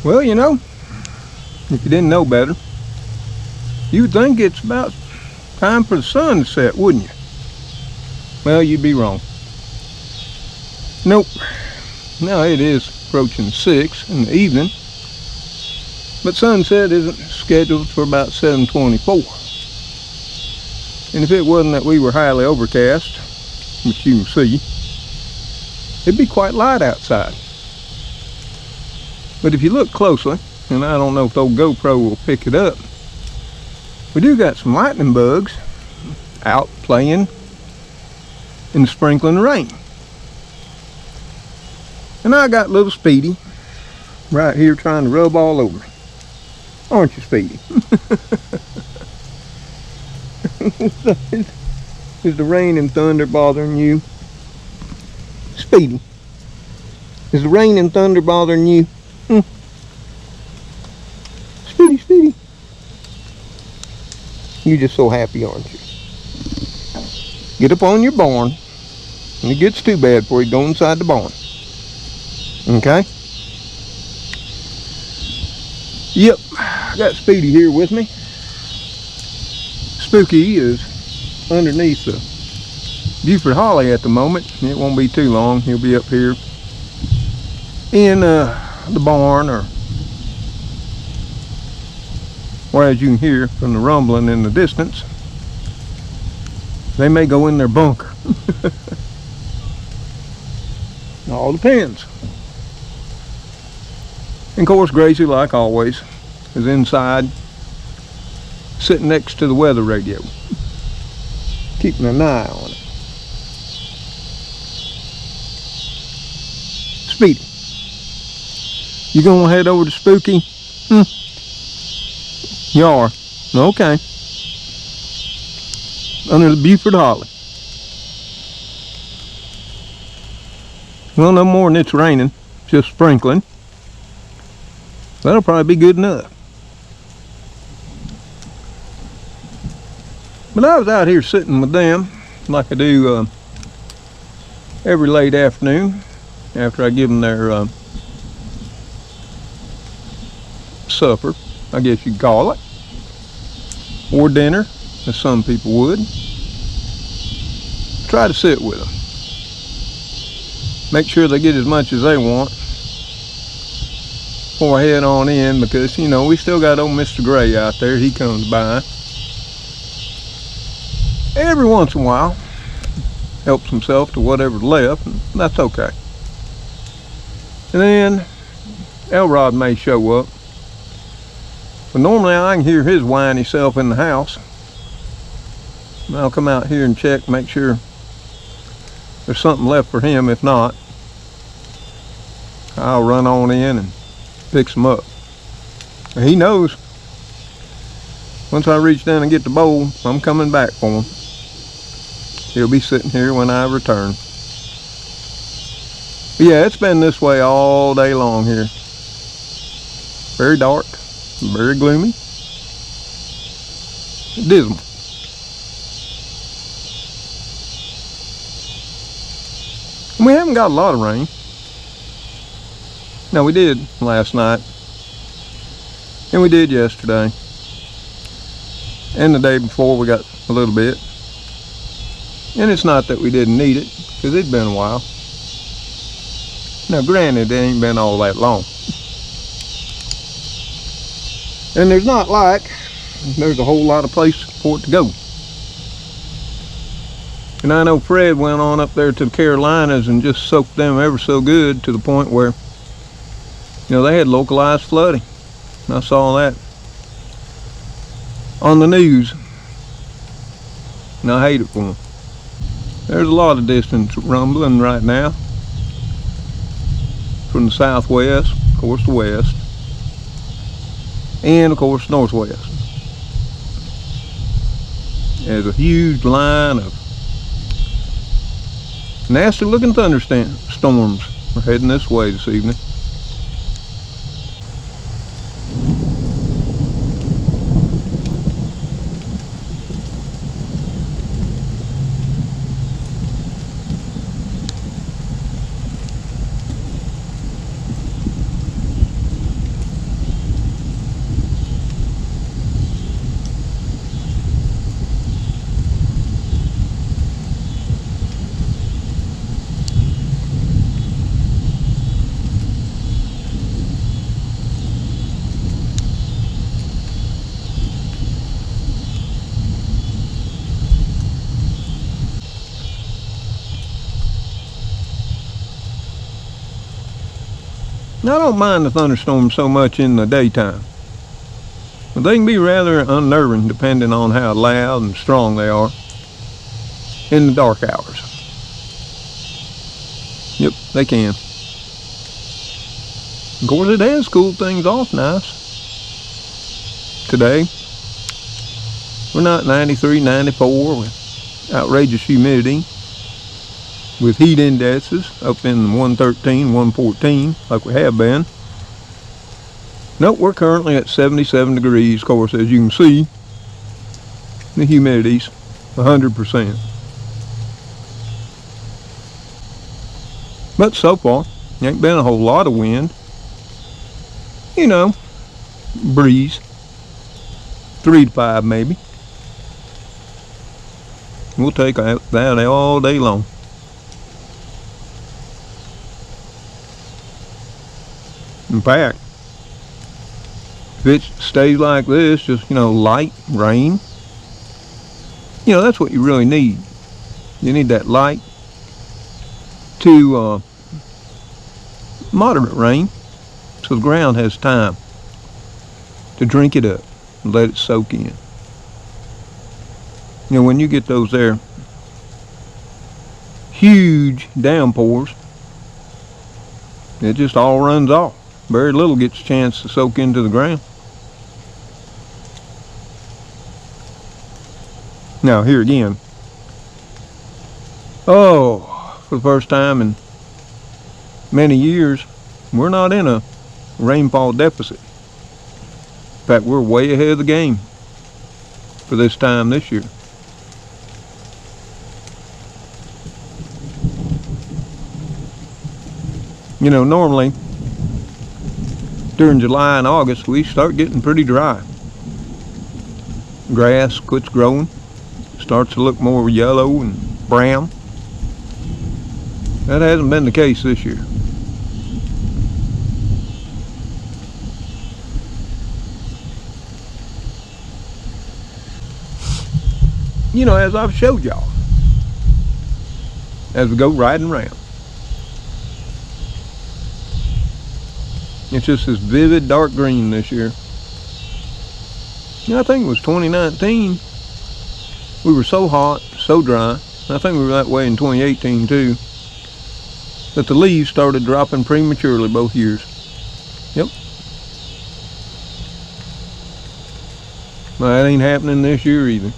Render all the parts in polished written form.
Well, you know, if you didn't know better, you would think it's about time for the sun to set, wouldn't you? Well, you'd be wrong. Nope. Now it is approaching 6 in the evening, but sunset isn't scheduled for about 7:24. And if it wasn't that we were highly overcast, which you can see, it'd be quite light outside. But if you look closely, and I don't know if the old GoPro will pick it up, we do got some lightning bugs out playing in the sprinkling rain. And I got little Speedy right here trying to rub all over me. Aren't you, Speedy? Is the rain and thunder bothering you? Speedy, is the rain and thunder bothering you? Speedy, Speedy. You're just so happy, aren't you? Get up on your barn. When it gets too bad for you, go inside the barn. Okay? Yep, I got Speedy here with me. Spooky is underneath the Buford Holly at the moment. It won't be too long. He'll be up here in the barn, or as you can hear from the rumbling in the distance, they may go in their bunker. It all depends. And of course, Gracie, like always, is inside, sitting next to the weather radio, keeping an eye on it. Speedy, you gonna head over to Spooky? You are? Okay. Under the Buford Holly. Well, no more than it's raining, just sprinkling. That'll probably be good enough. But I was out here sitting with them, like I do every late afternoon, after I give them their supper, I guess you'd call it, or dinner, as some people would. Try to sit with them. Make sure they get as much as they want before I head on in, because, you know, we still got old Mr. Gray out there. He comes by every once in a while, helps himself to whatever's left, and that's okay. And then Elrod may show up. But normally I can hear his whiny self in the house. And I'll come out here and check, make sure there's something left for him. If not, I'll run on in and fix him up. And he knows once I reach down and get the bowl, I'm coming back for him. He'll be sitting here when I return. But yeah, it's been this way all day long here. Very dark, very gloomy, dismal. And we haven't got a lot of rain. No, we did last night, and we did yesterday, and the day before we got a little bit. And it's not that we didn't need it, because it'd been a while. Now granted, it ain't been all that long. And there's not like there's a whole lot of places for it to go. And I know Fred went on up there to the Carolinas and just soaked them ever so good, to the point where, you know, they had localized flooding. I saw that on the news, and I hate it for them. There's a lot of distance rumbling right now from the southwest, of course the west, and of course northwest. There's a huge line of nasty looking thunderstorms are heading this way this evening. Now, I don't mind the thunderstorms so much in the daytime, but they can be rather unnerving depending on how loud and strong they are in the dark hours. Yep, they can. Of course, it has cooled things off nice. Today, we're not 93, 94 with outrageous humidity, with heat indexes up in 113, 114 like we have been. Nope, we're currently at 77 degrees. Of course, as you can see, the humidity's 100%. But so far, there ain't been a whole lot of wind. You know, breeze, 3 to 5 maybe. We'll take that all day long. In fact, if it stays like this, just, light rain, that's what you really need. You need that light to moderate rain, so the ground has time to drink it up and let it soak in. When you get those there huge downpours, it just all runs off. Very little gets a chance to soak into the ground. Now, here again, for the first time in many years, we're not in a rainfall deficit. In fact, we're way ahead of the game for this time this year. Normally, during July and August, we start getting pretty dry. Grass quits growing, starts to look more yellow and brown. That hasn't been the case this year. As I've showed y'all, as we go riding around, it's just this vivid dark green this year. I think it was 2019. We were so hot, so dry. I think we were that way in 2018 too, that the leaves started dropping prematurely both years. Yep. Well, that ain't happening this year either.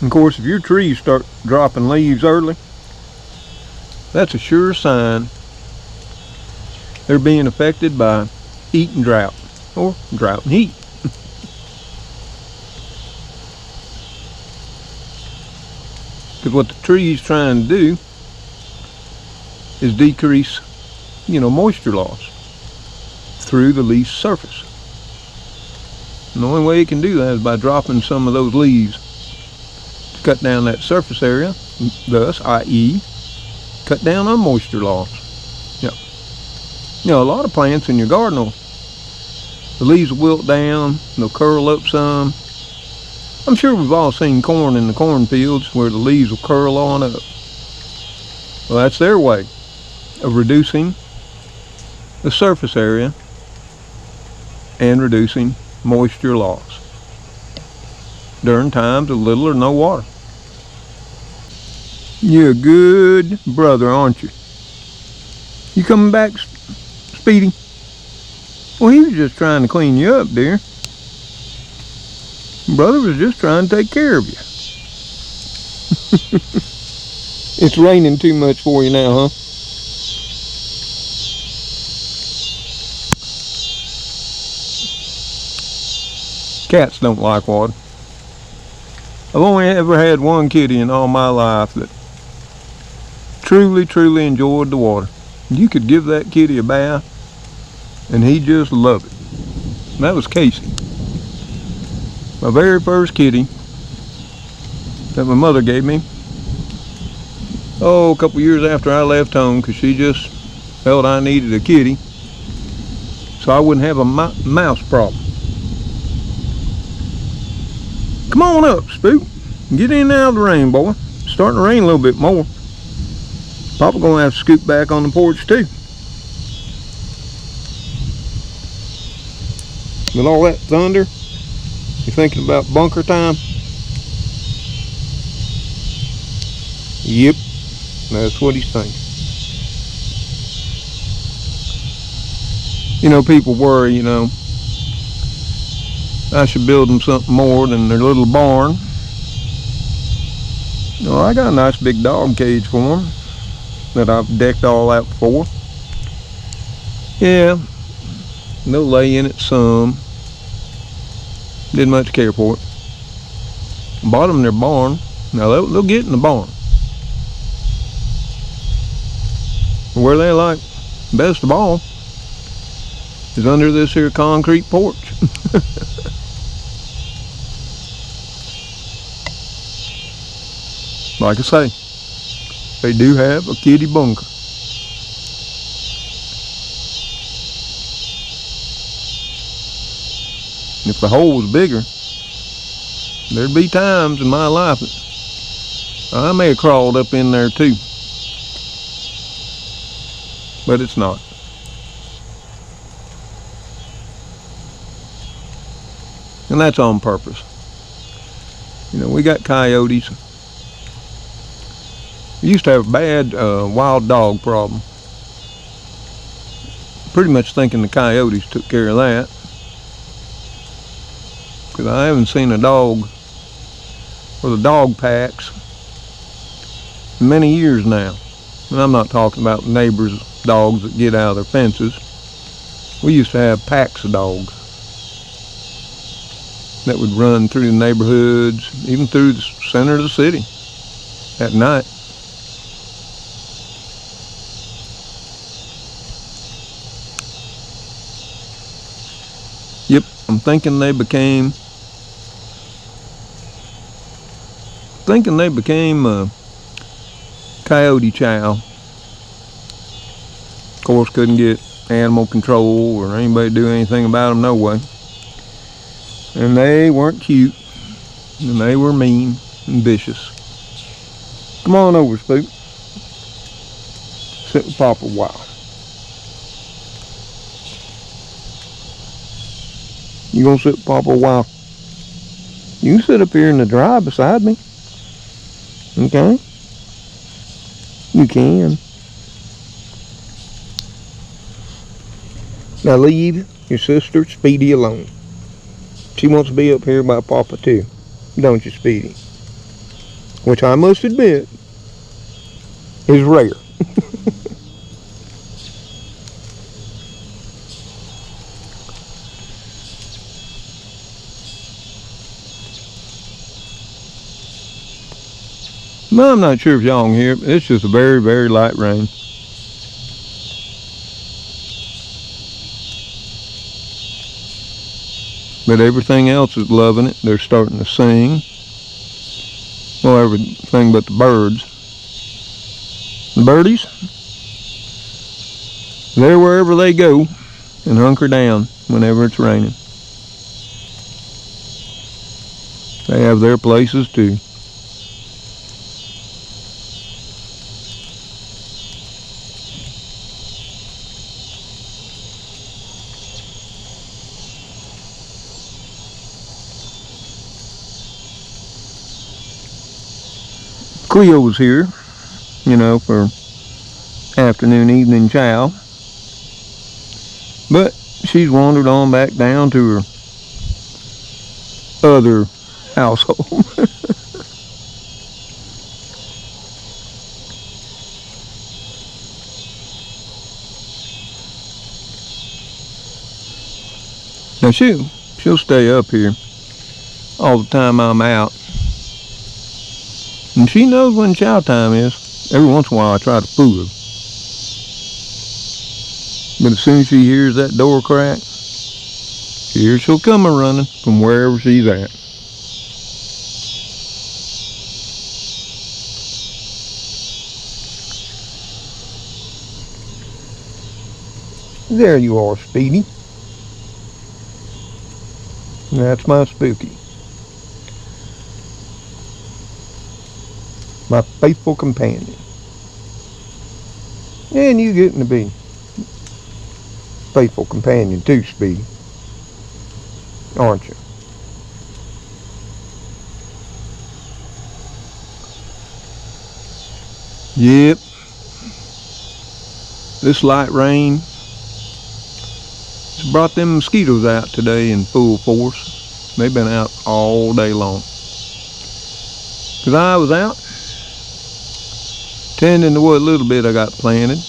Of course, if your trees start dropping leaves early, that's a sure sign they're being affected by heat and drought, or drought and heat. Because what the tree's trying to do is decrease, moisture loss through the leaf surface. And the only way it can do that is by dropping some of those leaves to cut down that surface area, thus, i.e., cut down on moisture loss. A lot of plants in your garden, the leaves will wilt down, they'll curl up some. I'm sure we've all seen corn in the cornfields where the leaves will curl on up. Well, that's their way of reducing the surface area and reducing moisture loss during times of little or no water. You're a good brother, aren't you? You coming back, Speedy? Well, he was just trying to clean you up, dear. Brother was just trying to take care of you. It's raining too much for you now, huh? Cats don't like water. I've only ever had one kitty in all my life that truly enjoyed the water. You could give that kitty a bath and he just loved it. And that was Casey. My very first kitty that my mother gave me, a couple years after I left home, because she just felt I needed a kitty so I wouldn't have a mouse problem. Come on up, Spook. Get in and out of the rain, boy. It's starting to rain a little bit more. Papa gonna have to scoot back on the porch too. With all that thunder, you thinking about bunker time? Yep, that's what he's thinking. You know, people worry, you know, I should build them something more than their little barn. Well, I got a nice big dog cage for them that I've decked all out for. Yeah, they'll lay in it some. Didn't much care for it. Bought them their barn. Now they'll get in the barn. Where they like best of all is under this here concrete porch. Like I say, they do have a kitty bunker. If the hole was bigger, there'd be times in my life that I may have crawled up in there too. But it's not. And that's on purpose. You know, we got coyotes. We used to have a bad wild dog problem. Pretty much thinking the coyotes took care of that. Because I haven't seen a dog or the dog packs in many years now. And I'm not talking about neighbors' dogs that get out of their fences. We used to have packs of dogs that would run through the neighborhoods, even through the center of the city at night. Yep, I'm thinking they became coyote chow. Of course, couldn't get animal control or anybody do anything about them, no way. And they weren't cute, and they were mean and vicious. Come on over, Spook. Sit with Papa a while. You gonna sit with Papa a while? You can sit up here in the dry beside me. Okay? You can. Now leave your sister Speedy alone. She wants to be up here by Papa too. Don't you, Speedy? Which I must admit is rare. Well, I'm not sure if y'all can hear it, but it's just a very, very light rain. But everything else is loving it. They're starting to sing. Well, everything but the birds. The birdies, they're wherever they go and hunker down whenever it's raining. They have their places too. Cleo was here, you know, for afternoon, evening chow. But she's wandered on back down to her other household. Now she'll stay up here all the time I'm out. And she knows when chow time is. Every once in a while I try to fool her. But as soon as she hears that door crack, here she'll come a-running from wherever she's at. There you are, Speedy. That's my Spooky. My faithful companion. And you getting to be faithful companion to Speedy, aren't you? Yep. This light rain has brought them mosquitoes out today in full force. They've been out all day long. Because I was out tending to what little bit I got planted.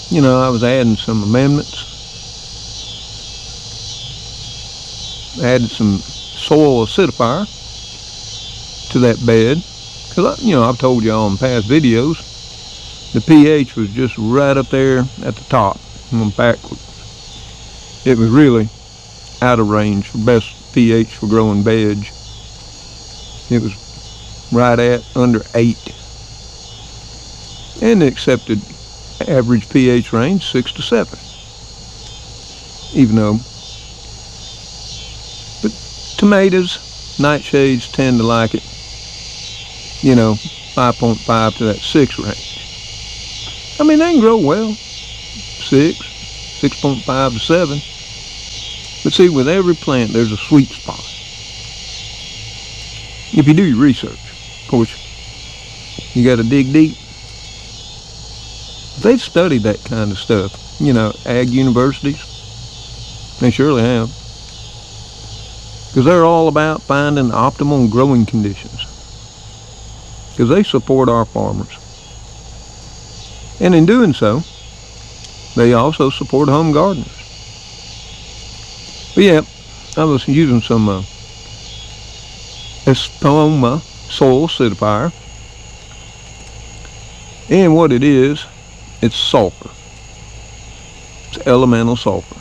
You know, I was adding some amendments. Added some soil acidifier to that bed. Because, you know, I've told y'all in past videos, the pH was just right up there at the top. And backwards. It was really out of range for best pH for growing veg. It was right at under 8. And the accepted average pH range 6 to 7. Even though, but tomatoes, nightshades tend to like it, you know, 5.5 to that 6 range. I mean, they can grow well, 6.5 to 7. But see, with every plant, there's a sweet spot. If you do your research, of course, you got to dig deep. They've studied that kind of stuff, you know, ag universities. They surely have. Because they're all about finding optimal growing conditions. Because they support our farmers. And in doing so, they also support home gardeners. But yeah, I was using some Espoma soil acidifier. And what it is, it's sulfur. It's elemental sulfur,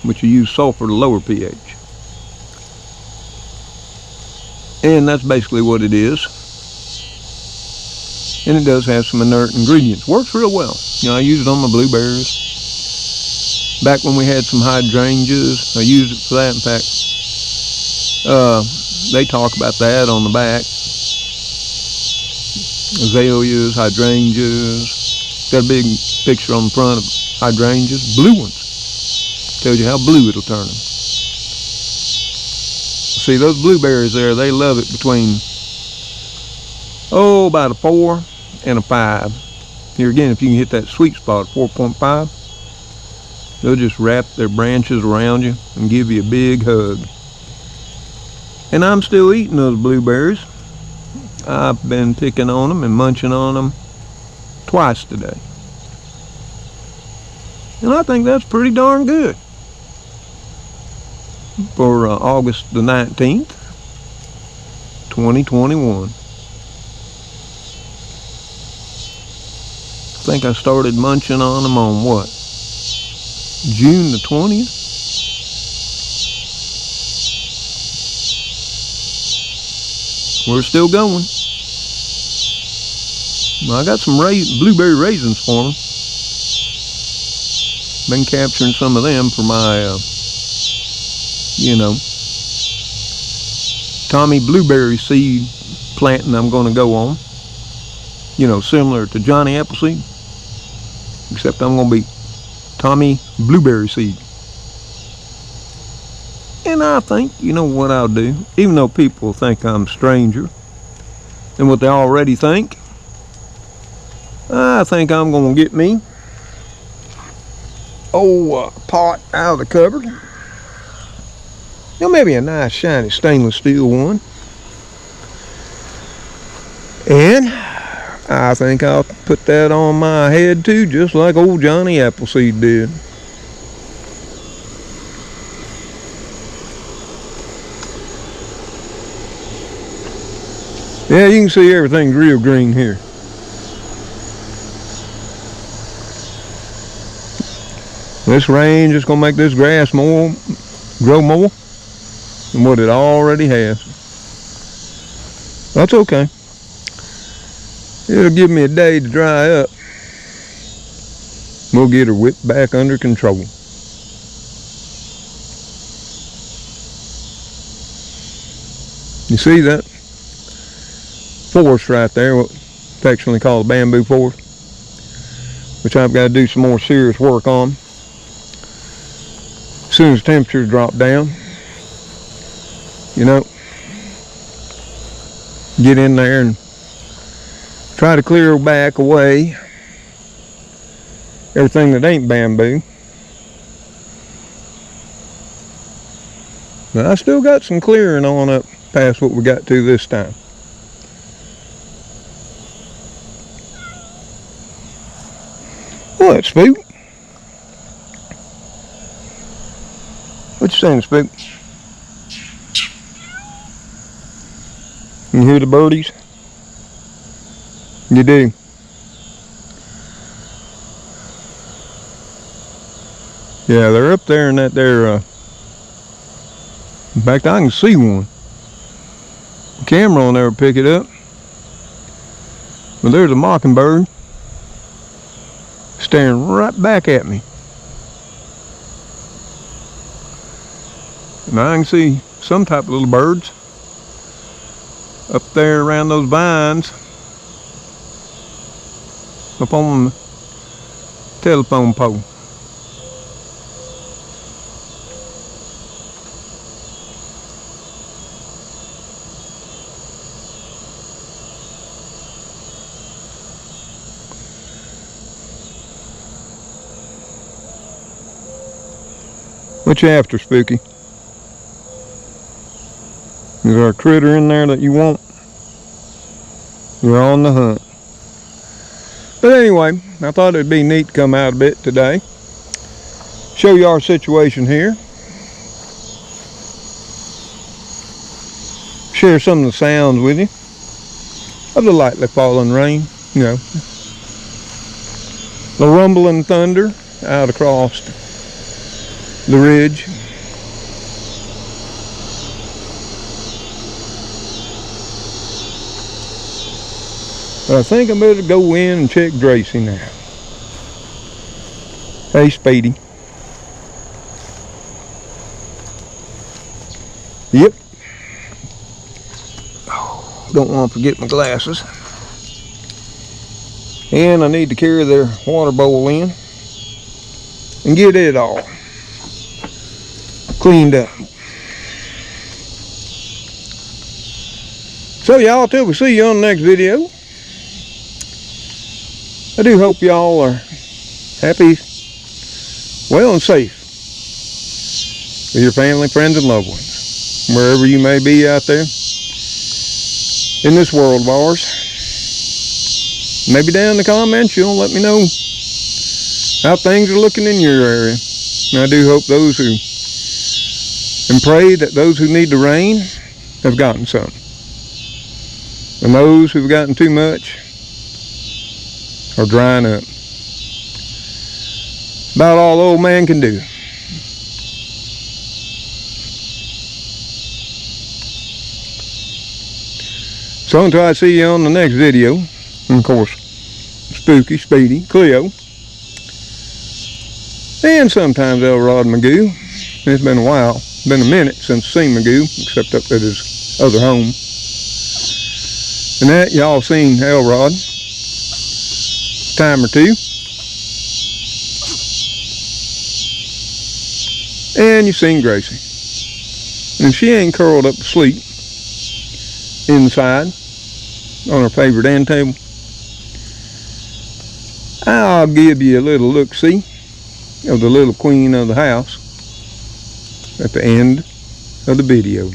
which you use sulfur to lower pH. And that's basically what it is. And it does have some inert ingredients. Works real well. You know, I use it on my blueberries. Back when we had some hydrangeas, I used it for that. In fact, they talk about that on the back. Azaleas, hydrangeas. Got a big picture on the front of hydrangeas. Blue ones. Tells you how blue it'll turn them. See, those blueberries there, they love it between, about a 4 and a 5. Here again, if you can hit that sweet spot, 4.5, they'll just wrap their branches around you and give you a big hug. And I'm still eating those blueberries. I've been picking on them and munching on them twice today. And I think that's pretty darn good. For August the 19th, 2021. I think I started munching on them on what? June the 20th? We're still going. Well, I got some blueberry raisins for them. Been capturing some of them for my, Tommy blueberry seed planting I'm going to go on. You know, similar to Johnny Appleseed. Except I'm going to be Tommy blueberry seed. And I think, you know what I'll do? Even though people think I'm a stranger than what they already think, I think I'm going to get me pot out of the cupboard. You know, maybe a nice shiny stainless steel one. And I think I'll put that on my head too, just like old Johnny Appleseed did. Yeah, you can see everything's real green here. This rain just gonna make this grass grow more than what it already has. That's okay. It'll give me a day to dry up. We'll get her whipped back under control. You see that? forest right there, what affectionately called a bamboo forest, which I've got to do some more serious work on. As soon as temperatures drop down, you know, get in there and try to clear back away everything that ain't bamboo. But I still got some clearing on up past what we got to this time. What, Spook? What you saying, Spook? You hear the birdies? You do. Yeah, they're up there in that there, in fact, I can see one. The camera will never pick it up. But there's a mockingbird staring right back at me. And I can see some type of little birds up there around those vines up on the telephone pole. What you after, Spooky? Is there a critter in there that you want? You're on the hunt. But anyway, I thought it'd be neat to come out a bit today. Show you our situation here. Share some of the sounds with you of the lightly falling rain. You know, the rumbling thunder out across the ridge. But I think I better go in and check Dracy now. Hey, Speedy. Yep. Oh, don't want to forget my glasses. And I need to carry their water bowl in and get it all cleaned up. So y'all, till we see you on the next video, I do hope y'all are happy, well, and safe with your family, friends, and loved ones, wherever you may be out there in this world of ours. Maybe down in the comments you'll let me know how things are looking in your area. And I do hope those who, and pray that those who need the rain have gotten some. And those who've gotten too much are drying up. About all the old man can do. So until I see you on the next video, and of course, Spooky, Speedy, Cleo, and sometimes Elrod Magoo. It's been a while, been a minute since I've seen Magoo, except up at his other home. And that y'all seen Elrod a time or two. And you seen Gracie. And if she ain't curled up to sleep inside on her favorite end table, I'll give you a little look-see of the little queen of the house at the end of the video.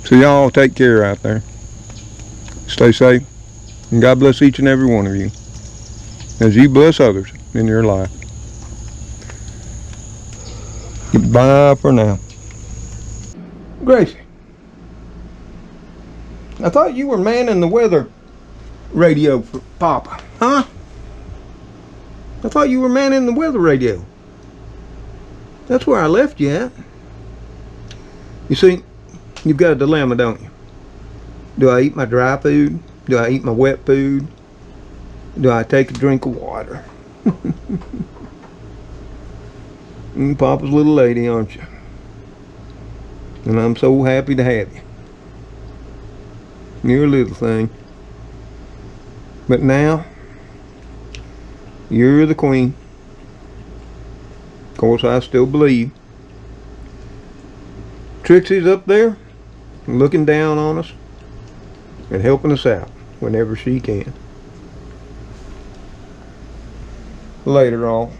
So y'all take care out there. Stay safe. And God bless each and every one of you as you bless others in your life. Goodbye for now. Gracie, I thought you were manning the weather radio for Papa, huh? I thought you were manning the weather radio. That's where I left you at. You see, you've got a dilemma, don't you? Do I eat my dry food? Do I eat my wet food? Do I take a drink of water? You're Papa's little lady, aren't you? And I'm so happy to have you. You're a little thing. But now, you're the queen. Of course, I still believe. Trixie's up there, looking down on us and helping us out whenever she can. Later, all.